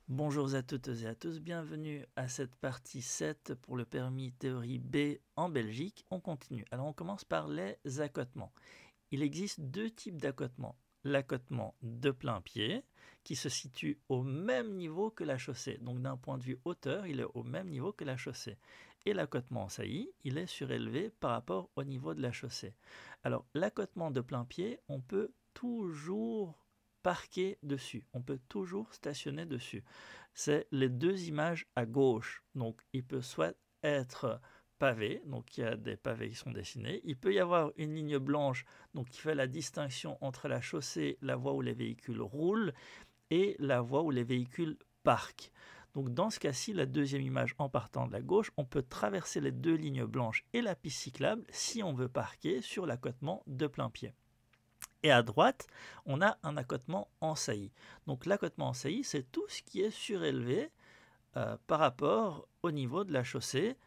Bonjour à toutes et à tous, bienvenue à cette partie 7 pour le permis théorie B en Belgique. On continue. Alors on commence par les accotements. Il existe deux types d'accotements. L'accotement de plein pied qui se situe au même niveau que la chaussée. Donc d'un point de vue hauteur, il est au même niveau que la chaussée. Et l'accotement en saillie, il est surélevé par rapport au niveau de la chaussée. Alors l'accotement de plein pied, on peut toujours parquer dessus. On peut toujours stationner dessus. C'est les deux images à gauche. Donc il peut soit être pavé, donc il y a des pavés qui sont dessinés. Il peut y avoir une ligne blanche, donc qui fait la distinction entre la chaussée, la voie où les véhicules roulent, et la voie où les véhicules parquent. Donc dans ce cas-ci, la deuxième image en partant de la gauche, on peut traverser les deux lignes blanches et la piste cyclable si on veut parquer sur l'accotement de plein pied. Et à droite, on a un accotement en saillie. Donc l'accotement en saillie, c'est tout ce qui est surélevé par rapport au niveau de la chaussée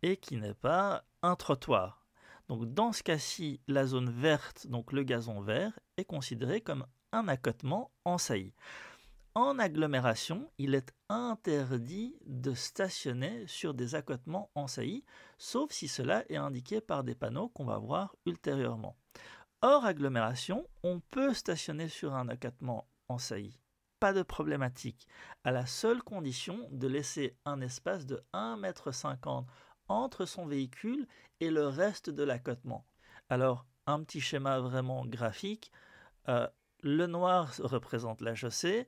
et qui n'est pas un trottoir. Donc dans ce cas-ci, la zone verte, donc le gazon vert, est considéré comme un accotement en saillie. En agglomération, il est interdit de stationner sur des accotements en saillie, sauf si cela est indiqué par des panneaux qu'on va voir ultérieurement. Hors agglomération, on peut stationner sur un accotement en saillie. Pas de problématique, à la seule condition de laisser un espace de 1,50 m entre son véhicule et le reste de l'accotement. Alors, un petit schéma vraiment graphique. Le noir représente la chaussée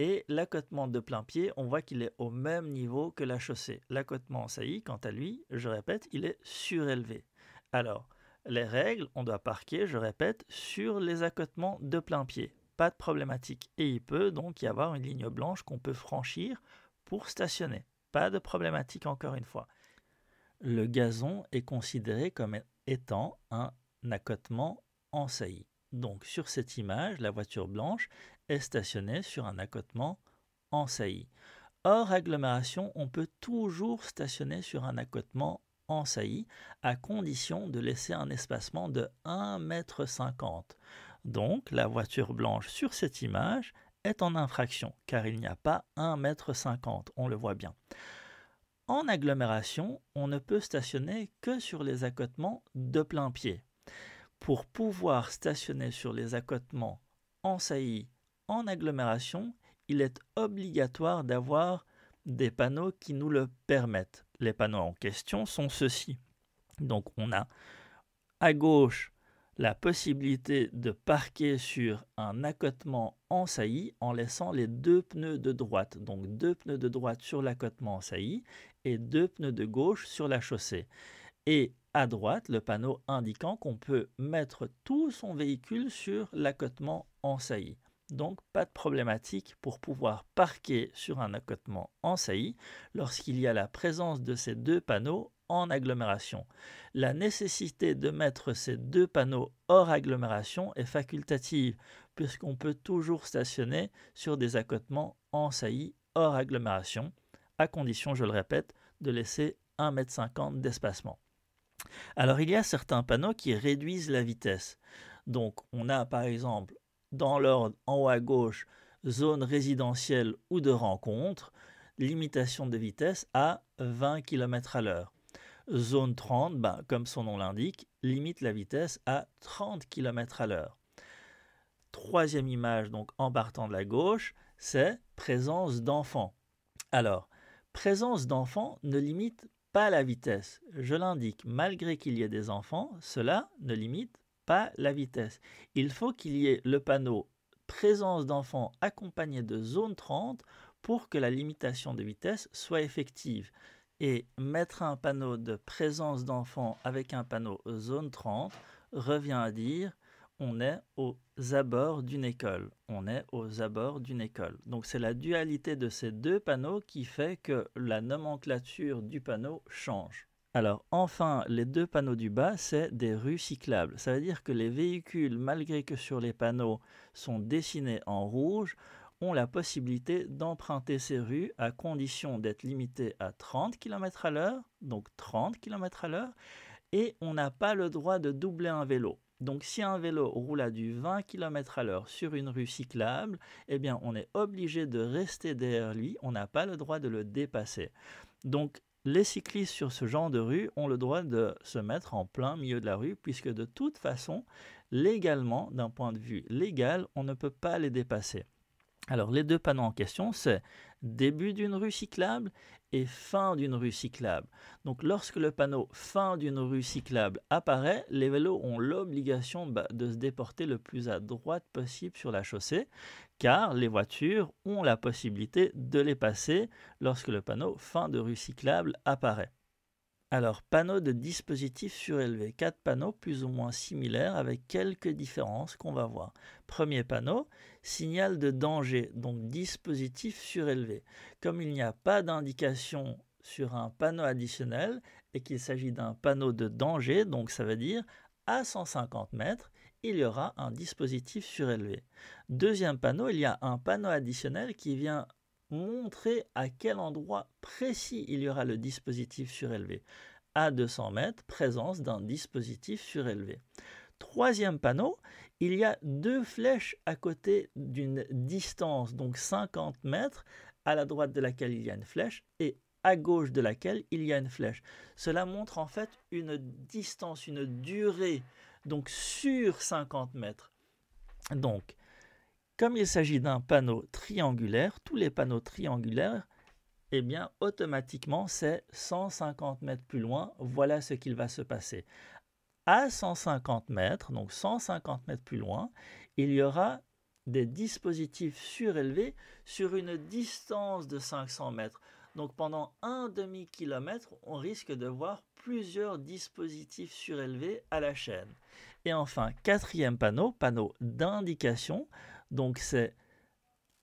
et l'accotement de plein pied, on voit qu'il est au même niveau que la chaussée. L'accotement en saillie, quant à lui, je répète, il est surélevé. Alors, les règles, on doit parquer, je répète, sur les accotements de plein pied. Pas de problématique. Et il peut donc y avoir une ligne blanche qu'on peut franchir pour stationner. Pas de problématique encore une fois. Le gazon est considéré comme étant un accotement en saillie. Donc sur cette image, la voiture blanche est stationnée sur un accotement en saillie. Hors agglomération, on peut toujours stationner sur un accotement en saillie à condition de laisser un espacement de 1,50 m. Donc la voiture blanche sur cette image est en infraction car il n'y a pas 1,50 m, on le voit bien. En agglomération, on ne peut stationner que sur les accotements de plein pied. Pour pouvoir stationner sur les accotements en saillie en agglomération, il est obligatoire d'avoir des panneaux qui nous le permettent. Les panneaux en question sont ceux-ci. Donc on a à gauche la possibilité de parquer sur un accotement en saillie en laissant les deux pneus de droite. Donc deux pneus de droite sur l'accotement en saillie et deux pneus de gauche sur la chaussée. Et à droite, le panneau indiquant qu'on peut mettre tout son véhicule sur l'accotement en saillie. Donc pas de problématique pour pouvoir parquer sur un accotement en saillie lorsqu'il y a la présence de ces deux panneaux en agglomération. La nécessité de mettre ces deux panneaux hors agglomération est facultative puisqu'on peut toujours stationner sur des accotements en saillie hors agglomération, à condition, je le répète, de laisser 1,50 m d'espacement. Alors il y a certains panneaux qui réduisent la vitesse. Donc on a par exemple dans l'ordre en haut à gauche zone résidentielle ou de rencontre, limitation de vitesse à 20 km à l'heure. Zone 30, comme son nom l'indique, limite la vitesse à 30 km à l'heure. Troisième image, donc en partant de la gauche, c'est présence d'enfants. Alors, présence d'enfants ne limite pas la vitesse. Je l'indique, malgré qu'il y ait des enfants, cela ne limite pas la vitesse. Il faut qu'il y ait le panneau présence d'enfants accompagné de zone 30 pour que la limitation de vitesse soit effective. Et mettre un panneau de présence d'enfants avec un panneau zone 30 revient à dire on est aux abords d'une école. On est aux abords d'une école. Donc c'est la dualité de ces deux panneaux qui fait que la nomenclature du panneau change. Alors enfin, les deux panneaux du bas, c'est des rues cyclables. Ça veut dire que les véhicules, malgré que sur les panneaux sont dessinés en rouge, ont la possibilité d'emprunter ces rues à condition d'être limités à 30 km à l'heure, donc 30 km à l'heure, et on n'a pas le droit de doubler un vélo. Donc si un vélo roule à du 20 km à l'heure sur une rue cyclable, eh bien on est obligé de rester derrière lui, on n'a pas le droit de le dépasser. Donc les cyclistes sur ce genre de rue ont le droit de se mettre en plein milieu de la rue, puisque de toute façon, légalement, d'un point de vue légal, on ne peut pas les dépasser. Alors les deux panneaux en question, c'est début d'une rue cyclable et fin d'une rue cyclable. Donc lorsque le panneau fin d'une rue cyclable apparaît, les vélos ont l'obligation de se déporter le plus à droite possible sur la chaussée, car les voitures ont la possibilité de les passer lorsque le panneau fin de rue cyclable apparaît. Alors, panneaux de dispositifs surélevés. 4 panneaux plus ou moins similaires avec quelques différences qu'on va voir. Premier panneau, signal de danger, donc dispositif surélevé. Comme il n'y a pas d'indication sur un panneau additionnel et qu'il s'agit d'un panneau de danger, donc ça veut dire à 150 mètres, il y aura un dispositif surélevé. Deuxième panneau, il y a un panneau additionnel qui vient montrer à quel endroit précis il y aura le dispositif surélevé. À 200 mètres, présence d'un dispositif surélevé. Troisième panneau, il y a 2 flèches à côté d'une distance, donc 50 mètres, à la droite de laquelle il y a une flèche et à gauche de laquelle il y a une flèche. Cela montre en fait une distance, une durée, donc sur 50 mètres. Donc, comme il s'agit d'un panneau triangulaire, tous les panneaux triangulaires, eh bien, automatiquement, c'est 150 mètres plus loin. Voilà ce qu'il va se passer. À 150 mètres, donc 150 mètres plus loin, il y aura des dispositifs surélevés sur une distance de 500 mètres. Donc pendant un demi-kilomètre, on risque de voir plusieurs dispositifs surélevés à la chaîne. Et enfin, quatrième panneau, panneau d'indication. Donc c'est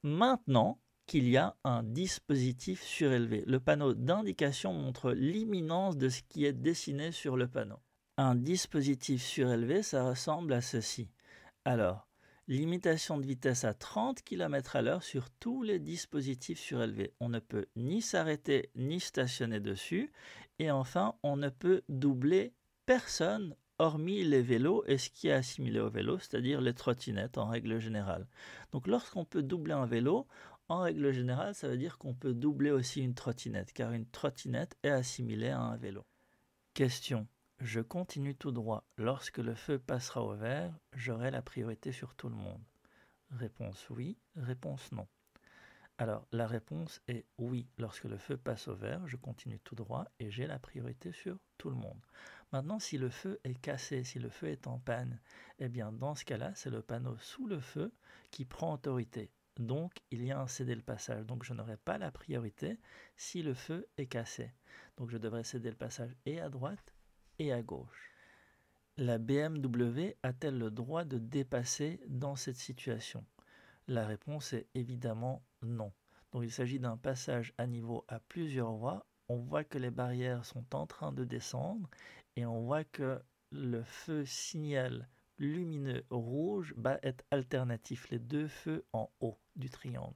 maintenant qu'il y a un dispositif surélevé. Le panneau d'indication montre l'imminence de ce qui est dessiné sur le panneau. Un dispositif surélevé, ça ressemble à ceci. Alors, limitation de vitesse à 30 km à l'heure sur tous les dispositifs surélevés. On ne peut ni s'arrêter ni stationner dessus. Et enfin, on ne peut doubler personne hormis les vélos et ce qui est assimilé au vélo, c'est-à-dire les trottinettes en règle générale. Donc lorsqu'on peut doubler un vélo, en règle générale, ça veut dire qu'on peut doubler aussi une trottinette, car une trottinette est assimilée à un vélo. Question. Je continue tout droit. Lorsque le feu passera au vert, j'aurai la priorité sur tout le monde. Réponse oui, réponse non. Alors, la réponse est oui. Lorsque le feu passe au vert, je continue tout droit et j'ai la priorité sur tout le monde. Maintenant, si le feu est cassé, si le feu est en panne, eh bien, dans ce cas-là, c'est le panneau sous le feu qui prend autorité. Donc, il y a un céder le passage. Donc, je n'aurai pas la priorité si le feu est cassé. Donc, je devrais céder le passage et à droite et à gauche. La BMW a-t-elle le droit de dépasser dans cette situation ? La réponse est évidemment non. Donc il s'agit d'un passage à niveau à plusieurs voies. On voit que les barrières sont en train de descendre et on voit que le feu signal lumineux rouge est alternatif, les 2 feux en haut du triangle.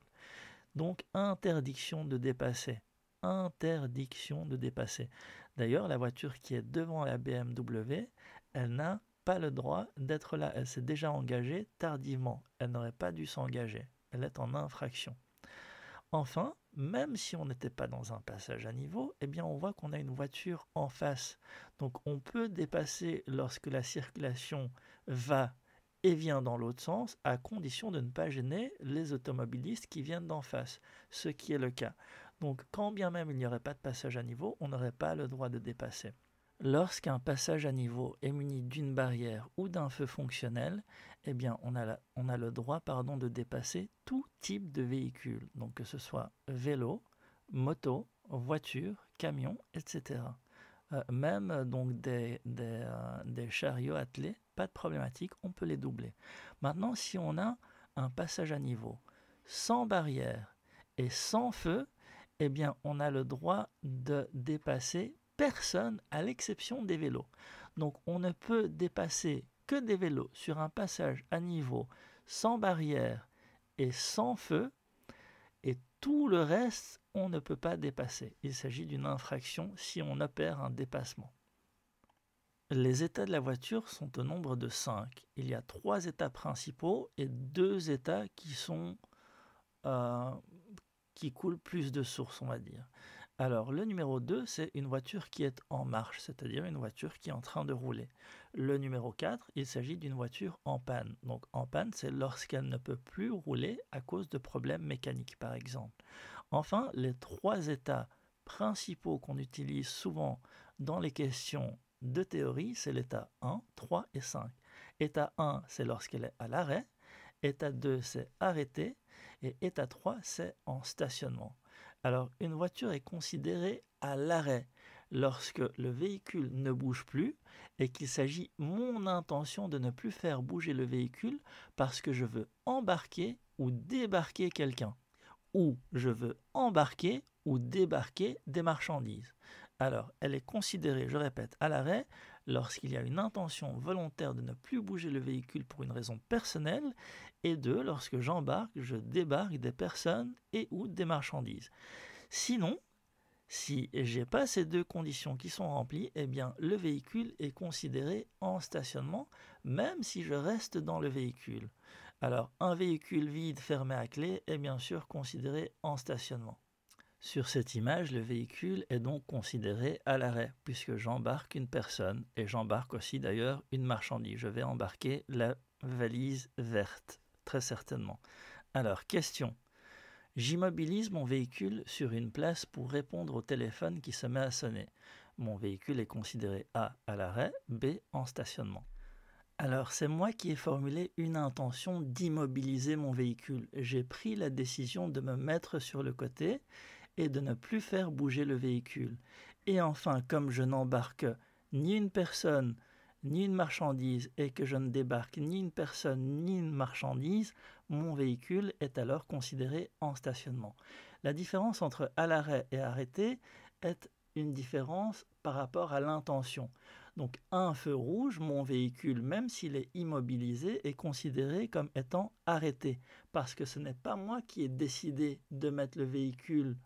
Donc interdiction de dépasser. Interdiction de dépasser. D'ailleurs, la voiture qui est devant la BMW, elle n'a pas le droit d'être là. Elle s'est déjà engagée tardivement. Elle n'aurait pas dû s'engager. Elle est en infraction. Enfin, même si on n'était pas dans un passage à niveau, eh bien on voit qu'on a une voiture en face. Donc on peut dépasser lorsque la circulation va et vient dans l'autre sens, à condition de ne pas gêner les automobilistes qui viennent d'en face, ce qui est le cas. Donc quand bien même il n'y aurait pas de passage à niveau, on n'aurait pas le droit de dépasser. Lorsqu'un passage à niveau est muni d'une barrière ou d'un feu fonctionnel, eh bien on a le droit de dépasser tout type de véhicule, donc que ce soit vélo, moto, voiture, camion, etc. Même donc des chariots attelés, pas de problématique, on peut les doubler. Maintenant, si on a un passage à niveau sans barrière et sans feu, eh bien on a le droit de dépasser personne à l'exception des vélos. Donc on ne peut dépasser que des vélos sur un passage à niveau sans barrière et sans feu, et tout le reste on ne peut pas dépasser. Il s'agit d'une infraction si on opère un dépassement. Les états de la voiture sont au nombre de 5. Il y a 3 états principaux et 2 états euh, qui coulent plus de source, on va dire. Alors, le numéro 2, c'est une voiture qui est en marche, c'est-à-dire une voiture qui est en train de rouler. Le numéro 4, il s'agit d'une voiture en panne. Donc, en panne, c'est lorsqu'elle ne peut plus rouler à cause de problèmes mécaniques, par exemple. Enfin, les 3 états principaux qu'on utilise souvent dans les questions de théorie, c'est l'état 1, 3 et 5. État 1, c'est lorsqu'elle est à l'arrêt. État 2, c'est arrêté. Et état 3, c'est en stationnement. Alors, une voiture est considérée à l'arrêt lorsque le véhicule ne bouge plus et qu'il s'agit mon intention de ne plus faire bouger le véhicule parce que je veux embarquer ou débarquer quelqu'un, ou je veux embarquer ou débarquer des marchandises. Alors, elle est considérée, je répète, à l'arrêt lorsqu'il y a une intention volontaire de ne plus bouger le véhicule pour une raison personnelle, et deux, lorsque j'embarque, je débarque des personnes et ou des marchandises. Sinon, si j'ai pas ces deux conditions qui sont remplies, eh bien le véhicule est considéré en stationnement, même si je reste dans le véhicule. Alors, un véhicule vide fermé à clé est bien sûr considéré en stationnement. Sur cette image, le véhicule est donc considéré à l'arrêt, puisque j'embarque une personne, et j'embarque aussi d'ailleurs une marchandise. Je vais embarquer la valise verte, très certainement. Alors, question. J'immobilise mon véhicule sur une place pour répondre au téléphone qui se met à sonner. Mon véhicule est considéré A à l'arrêt, B en stationnement. Alors, c'est moi qui ai formulé une intention d'immobiliser mon véhicule. J'ai pris la décision de me mettre sur le côté et de ne plus faire bouger le véhicule. Et enfin, comme je n'embarque ni une personne, ni une marchandise, et que je ne débarque ni une personne, ni une marchandise, mon véhicule est alors considéré en stationnement. La différence entre à l'arrêt et arrêté est une différence par rapport à l'intention. Donc un feu rouge, mon véhicule, même s'il est immobilisé, est considéré comme étant arrêté, parce que ce n'est pas moi qui ai décidé de mettre le véhicule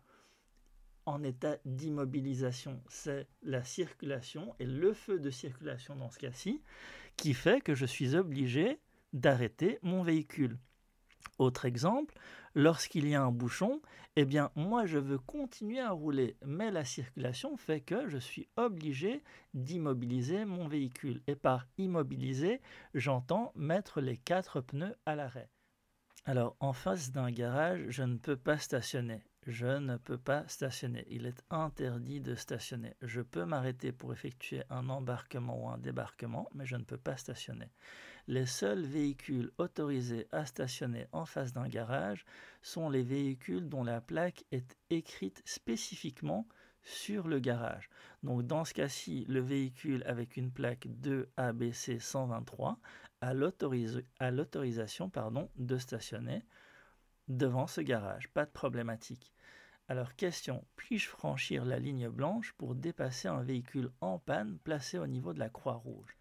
en état d'immobilisation. C'est la circulation et le feu de circulation dans ce cas-ci qui fait que je suis obligé d'arrêter mon véhicule. Autre exemple, lorsqu'il y a un bouchon, eh bien moi je veux continuer à rouler, mais la circulation fait que je suis obligé d'immobiliser mon véhicule. Et par immobiliser, j'entends mettre les 4 pneus à l'arrêt. Alors en face d'un garage, je ne peux pas stationner. Je ne peux pas stationner. Il est interdit de stationner. Je peux m'arrêter pour effectuer un embarquement ou un débarquement, mais je ne peux pas stationner. Les seuls véhicules autorisés à stationner en face d'un garage sont les véhicules dont la plaque est écrite spécifiquement sur le garage. Donc dans ce cas-ci, le véhicule avec une plaque 2ABC 123 a l'autorisation de stationner devant ce garage. Pas de problématique. Alors question, puis-je franchir la ligne blanche pour dépasser un véhicule en panne placé au niveau de la croix rouge ?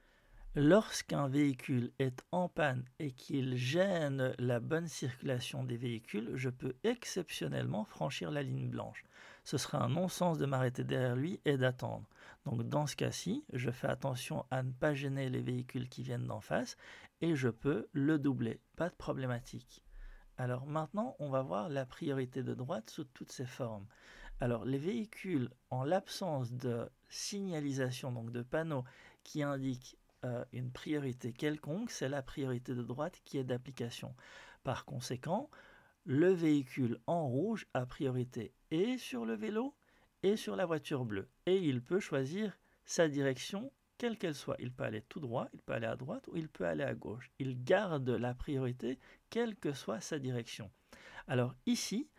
Lorsqu'un véhicule est en panne et qu'il gêne la bonne circulation des véhicules, je peux exceptionnellement franchir la ligne blanche. Ce sera un non-sens de m'arrêter derrière lui et d'attendre. Donc dans ce cas-ci, je fais attention à ne pas gêner les véhicules qui viennent d'en face et je peux le doubler. Pas de problématique. Alors maintenant, on va voir la priorité de droite sous toutes ses formes. Alors les véhicules en l'absence de signalisation, donc de panneaux qui indiquent une priorité quelconque, c'est la priorité de droite qui est d'application. Par conséquent, le véhicule en rouge a priorité et sur le vélo et sur la voiture bleue. Et il peut choisir sa direction, quelle qu'elle soit. Il peut aller tout droit, il peut aller à droite ou il peut aller à gauche. Il garde la priorité, quelle que soit sa direction. Alors ici,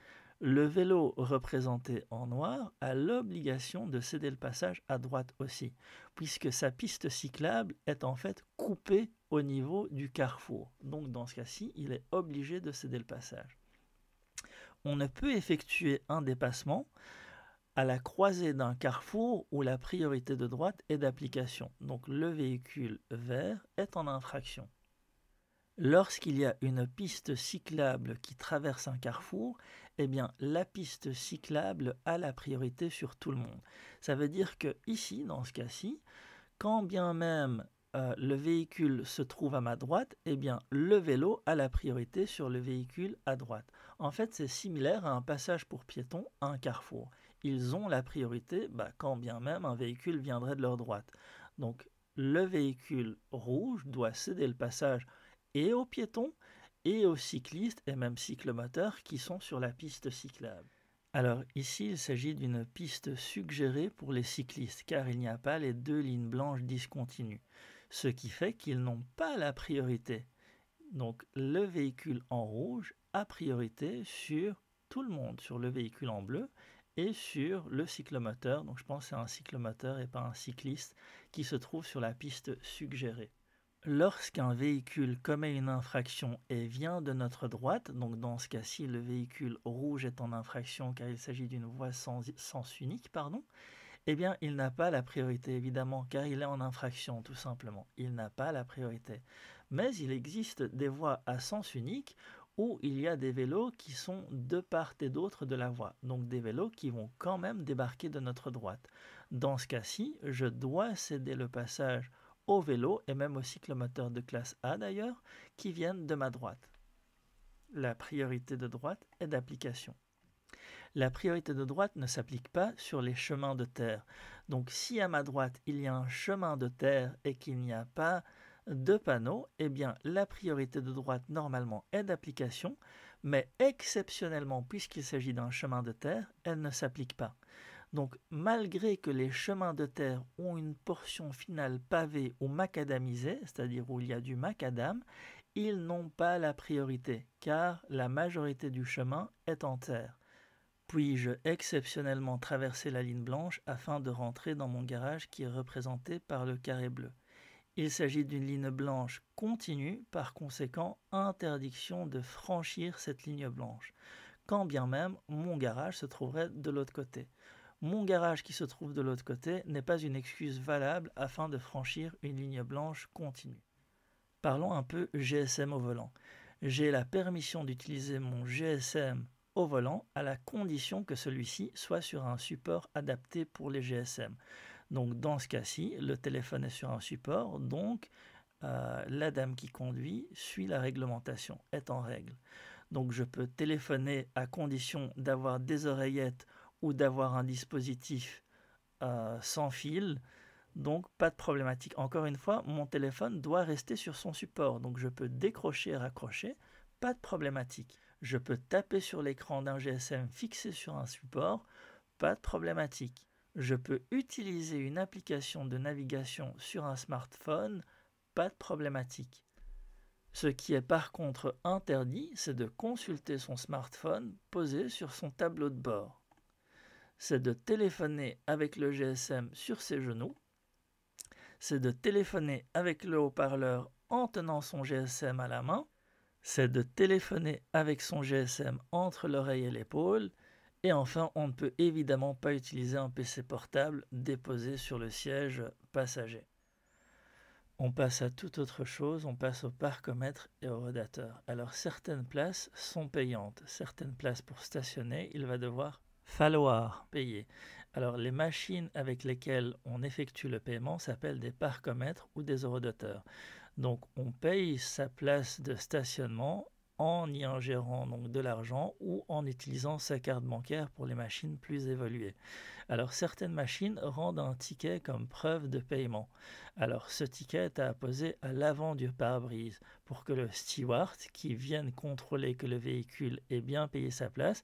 le vélo représenté en noir a l'obligation de céder le passage à droite aussi, puisque sa piste cyclable est en fait coupée au niveau du carrefour. Donc dans ce cas-ci, il est obligé de céder le passage. On ne peut effectuer un dépassement à la croisée d'un carrefour où la priorité de droite est d'application. Donc le véhicule vert est en infraction. Lorsqu'il y a une piste cyclable qui traverse un carrefour, eh bien la piste cyclable a la priorité sur tout le monde. Ça veut dire que ici, dans ce cas-ci, quand bien même le véhicule se trouve à ma droite, eh bien le vélo a la priorité sur le véhicule à droite. En fait, c'est similaire à un passage pour piétons à un carrefour. Ils ont la priorité quand bien même un véhicule viendrait de leur droite. Donc le véhicule rouge doit céder le passage et aux piétons et aux cyclistes et même cyclomoteurs qui sont sur la piste cyclable. Alors ici, il s'agit d'une piste suggérée pour les cyclistes car il n'y a pas les deux lignes blanches discontinues, ce qui fait qu'ils n'ont pas la priorité. Donc le véhicule en rouge a priorité sur tout le monde, sur le véhicule en bleu et sur le cyclomoteur. Donc je pense que c'est un cyclomoteur et pas un cycliste qui se trouve sur la piste suggérée. Lorsqu'un véhicule commet une infraction et vient de notre droite, donc dans ce cas-ci, le véhicule rouge est en infraction car il s'agit d'une voie sens unique, eh bien, il n'a pas la priorité, évidemment, car il est en infraction, tout simplement. Il n'a pas la priorité. Mais il existe des voies à sens unique où il y a des vélos qui sont de part et d'autre de la voie, donc des vélos qui vont quand même débarquer de notre droite. Dans ce cas-ci, je dois céder le passage aux vélos et même aux cyclomoteurs de classe A d'ailleurs, qui viennent de ma droite. La priorité de droite est d'application. La priorité de droite ne s'applique pas sur les chemins de terre. Donc si à ma droite il y a un chemin de terre et qu'il n'y a pas de panneau, eh bien la priorité de droite normalement est d'application, mais exceptionnellement, puisqu'il s'agit d'un chemin de terre, elle ne s'applique pas. Donc malgré que les chemins de terre ont une portion finale pavée ou macadamisée, c'est-à-dire où il y a du macadam, ils n'ont pas la priorité, car la majorité du chemin est en terre. Puis-je exceptionnellement traverser la ligne blanche afin de rentrer dans mon garage qui est représenté par le carré bleu? Il s'agit d'une ligne blanche continue, par conséquent, interdiction de franchir cette ligne blanche, quand bien même mon garage se trouverait de l'autre côté. Mon garage qui se trouve de l'autre côté n'est pas une excuse valable afin de franchir une ligne blanche continue. Parlons un peu GSM au volant. J'ai la permission d'utiliser mon GSM au volant à la condition que celui-ci soit sur un support adapté pour les GSM. Donc dans ce cas-ci, le téléphone est sur un support, donc la dame qui conduit suit la réglementation, est en règle. Donc je peux téléphoner à condition d'avoir des oreillettes ou d'avoir un dispositif sans fil, donc pas de problématique. Encore une fois, mon téléphone doit rester sur son support, donc je peux décrocher et raccrocher, pas de problématique. Je peux taper sur l'écran d'un GSM fixé sur un support, pas de problématique. Je peux utiliser une application de navigation sur un smartphone, pas de problématique. Ce qui est par contre interdit, c'est de consulter son smartphone posé sur son tableau de bord. C'est de téléphoner avec le GSM sur ses genoux. C'est de téléphoner avec le haut-parleur en tenant son GSM à la main. C'est de téléphoner avec son GSM entre l'oreille et l'épaule. Et enfin, on ne peut évidemment pas utiliser un PC portable déposé sur le siège passager. On passe à toute autre chose, on passe au parcomètre et au rodateur. Alors certaines places sont payantes, certaines places pour stationner, il va falloir payer. Alors les machines avec lesquelles on effectue le paiement s'appellent des parcomètres ou des horodateurs. Donc on paye sa place de stationnement en y ingérant donc de l'argent ou en utilisant sa carte bancaire pour les machines plus évoluées. Alors certaines machines rendent un ticket comme preuve de paiement. Alors ce ticket est à apposer à l'avant du pare-brise pour que le steward qui vienne contrôler que le véhicule ait bien payé sa place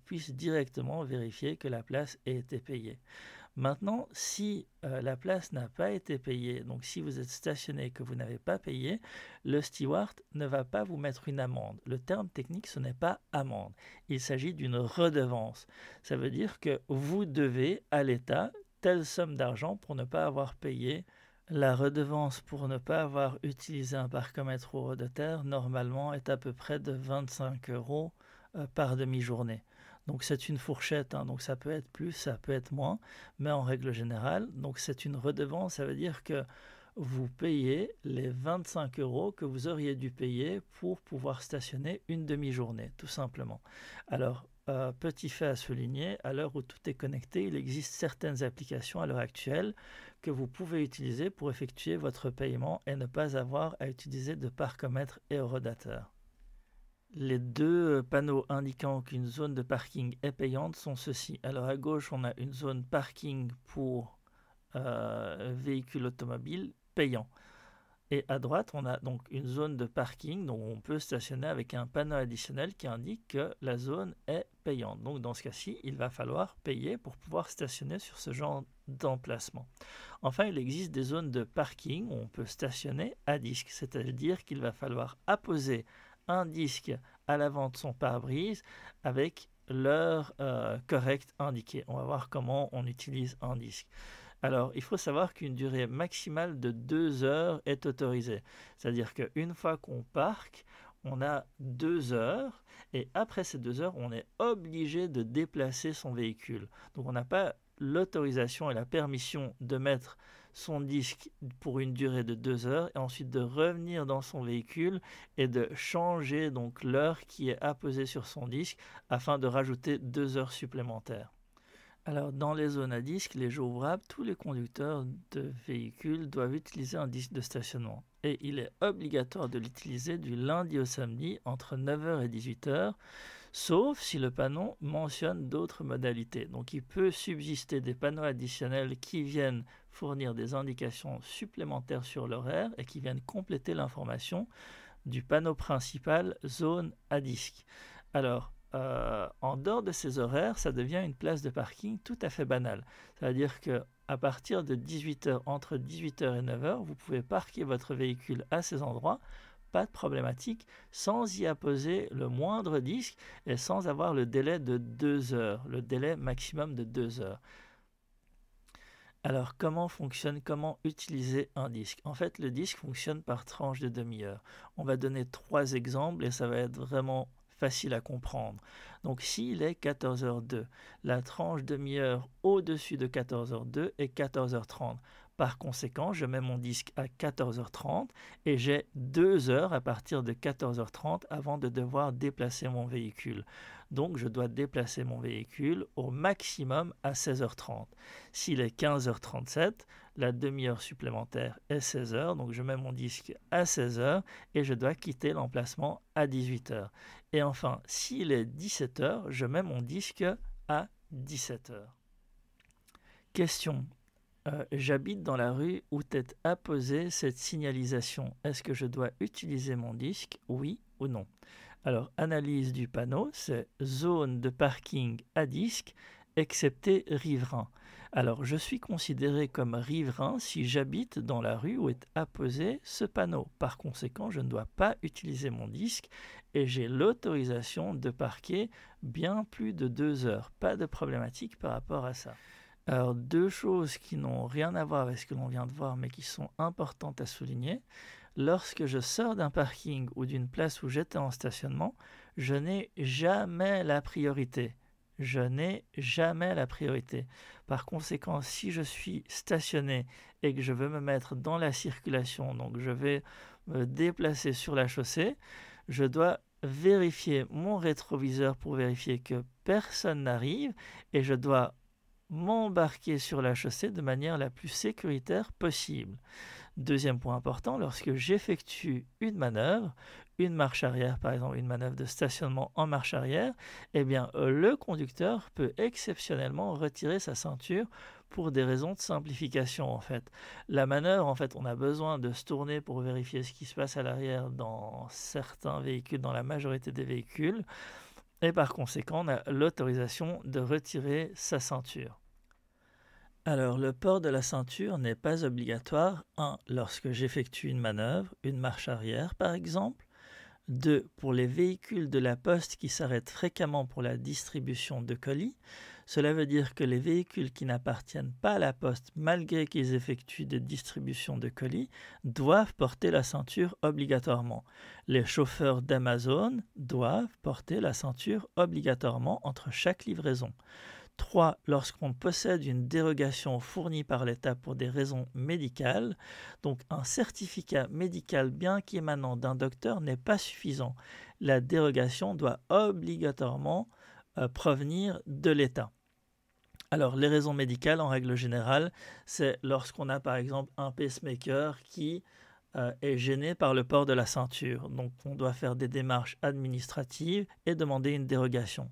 puisse directement vérifier que la place ait été payée. Maintenant, si la place n'a pas été payée, donc si vous êtes stationné et que vous n'avez pas payé, le steward ne va pas vous mettre une amende. Le terme technique, ce n'est pas amende. Il s'agit d'une redevance. Ça veut dire que vous devez à l'État telle somme d'argent pour ne pas avoir payé. La redevance pour ne pas avoir utilisé un parcomètre ou rodateur, normalement, est à peu près de 25 € par demi-journée. Donc c'est une fourchette, donc ça peut être plus, ça peut être moins, mais en règle générale, donc c'est une redevance, ça veut dire que vous payez les 25 € que vous auriez dû payer pour pouvoir stationner une demi-journée, tout simplement. Alors, petit fait à souligner, à l'heure où tout est connecté, il existe certaines applications à l'heure actuelle que vous pouvez utiliser pour effectuer votre paiement et ne pas avoir à utiliser de parcomètre et eurodateur. Les deux panneaux indiquant qu'une zone de parking est payante sont ceux-ci. Alors à gauche, on a une zone parking pour véhicules automobiles payants. Et à droite, on a donc une zone de parking dont on peut stationner avec un panneau additionnel qui indique que la zone est payante. Donc dans ce cas-ci, il va falloir payer pour pouvoir stationner sur ce genre d'emplacement. Enfin, il existe des zones de parking où on peut stationner à disque, c'est-à-dire qu'il va falloir apposer un disque à l'avant de son pare-brise avec l'heure correcte indiquée. On va voir comment on utilise un disque. Alors, il faut savoir qu'une durée maximale de 2 heures est autorisée. C'est-à-dire qu'une fois qu'on parque, on a 2 heures et après ces 2 heures, on est obligé de déplacer son véhicule. Donc, on n'a pas l'autorisation et la permission de mettre son disque pour une durée de 2 heures et ensuite de revenir dans son véhicule et de changer donc l'heure qui est apposée sur son disque afin de rajouter 2 heures supplémentaires. Alors, dans les zones à disque, les jours ouvrables, tous les conducteurs de véhicules doivent utiliser un disque de stationnement. Et il est obligatoire de l'utiliser du lundi au samedi entre 9 h et 18 h, sauf si le panneau mentionne d'autres modalités. Donc, il peut subsister des panneaux additionnels qui viennent fournir des indications supplémentaires sur l'horaire et qui viennent compléter l'information du panneau principal zone à disque. Alors, en dehors de ces horaires, ça devient une place de parking tout à fait banale. C'est-à-dire qu'à partir de 18 h, entre 18 h et 9 h, vous pouvez parquer votre véhicule à ces endroits, pas de problématique, sans y apposer le moindre disque et sans avoir le délai de 2 heures, le délai maximum de 2 heures. Alors, comment utiliser un disque? En fait, le disque fonctionne par tranche de demi-heure. On va donner 3 exemples et ça va être vraiment facile à comprendre. Donc, s'il est 14h02, la tranche demi-heure au-dessus de 14h02 est 14h30. Par conséquent, je mets mon disque à 14h30 et j'ai 2 heures à partir de 14h30 avant de devoir déplacer mon véhicule. Donc, je dois déplacer mon véhicule au maximum à 16h30. S'il est 15h37, la demi-heure supplémentaire est 16h, donc je mets mon disque à 16h et je dois quitter l'emplacement à 18h. Et enfin, s'il est 17h, je mets mon disque à 17h. Question. J'habite dans la rue où est apposée cette signalisation. Est-ce que je dois utiliser mon disque, oui ou non? Alors, analyse du panneau, c'est zone de parking à disque, excepté riverain. Alors, je suis considéré comme riverain si j'habite dans la rue où est apposé ce panneau. Par conséquent, je ne dois pas utiliser mon disque et j'ai l'autorisation de parquer bien plus de 2 heures. Pas de problématique par rapport à ça. Alors, 2 choses qui n'ont rien à voir avec ce que l'on vient de voir, mais qui sont importantes à souligner. Lorsque je sors d'un parking ou d'une place où j'étais en stationnement, je n'ai jamais la priorité. Je n'ai jamais la priorité. Par conséquent, si je suis stationné et que je veux me mettre dans la circulation, donc je vais me déplacer sur la chaussée, je dois vérifier mon rétroviseur pour vérifier que personne n'arrive et je dois m'embarquer sur la chaussée de manière la plus sécuritaire possible. Deuxième point important, lorsque j'effectue une manœuvre, une marche arrière par exemple, une manœuvre de stationnement en marche arrière, eh bien le conducteur peut exceptionnellement retirer sa ceinture pour des raisons de simplification en fait. La manœuvre, en fait, on a besoin de se tourner pour vérifier ce qui se passe à l'arrière dans certains véhicules, dans la majorité des véhicules, et par conséquent on a l'autorisation de retirer sa ceinture. Alors, le port de la ceinture n'est pas obligatoire. 1. Lorsque j'effectue une manœuvre, une marche arrière par exemple. 2. Pour les véhicules de la poste qui s'arrêtent fréquemment pour la distribution de colis. Cela veut dire que les véhicules qui n'appartiennent pas à la poste, malgré qu'ils effectuent des distributions de colis, doivent porter la ceinture obligatoirement. Les chauffeurs d'Amazon doivent porter la ceinture obligatoirement entre chaque livraison. 3. Lorsqu'on possède une dérogation fournie par l'État pour des raisons médicales, donc un certificat médical bien qu'émanant d'un docteur n'est pas suffisant. La dérogation doit obligatoirement provenir de l'État. Alors, les raisons médicales, en règle générale, c'est lorsqu'on a par exemple un pacemaker qui est gêné par le port de la ceinture. Donc, on doit faire des démarches administratives et demander une dérogation.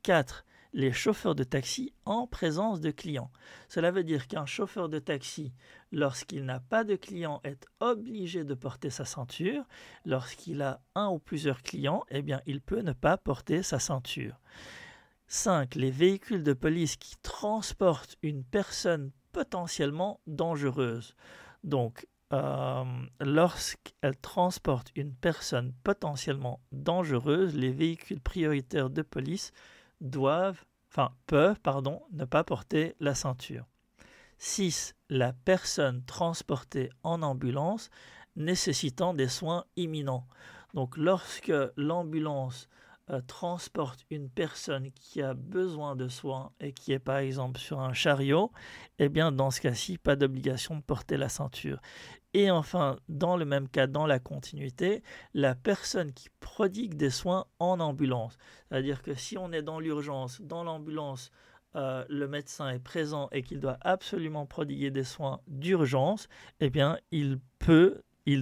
4. Les chauffeurs de taxi en présence de clients. Cela veut dire qu'un chauffeur de taxi, lorsqu'il n'a pas de clients, est obligé de porter sa ceinture. Lorsqu'il a un ou plusieurs clients, eh bien, il peut ne pas porter sa ceinture. 5. Les véhicules de police qui transportent une personne potentiellement dangereuse. Donc, lorsqu'elle transporte une personne potentiellement dangereuse, les véhicules prioritaires de police peuvent ne pas porter la ceinture. 6. La personne transportée en ambulance nécessitant des soins imminents. Donc, lorsque l'ambulance transporte une personne qui a besoin de soins et qui est par exemple sur un chariot, eh bien dans ce cas-ci, pas d'obligation de porter la ceinture. Et enfin, dans le même cas, dans la continuité, la personne qui prodigue des soins en ambulance. C'est-à-dire que si on est dans l'urgence, dans l'ambulance, le médecin est présent et qu'il doit absolument prodiguer des soins d'urgence, eh bien il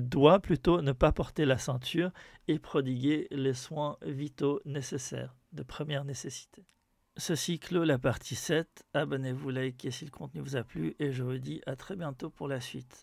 doit plutôt ne pas porter la ceinture et prodiguer les soins vitaux nécessaires, de première nécessité. Ceci clôt la partie 7. Abonnez-vous, likez si le contenu vous a plu et je vous dis à très bientôt pour la suite.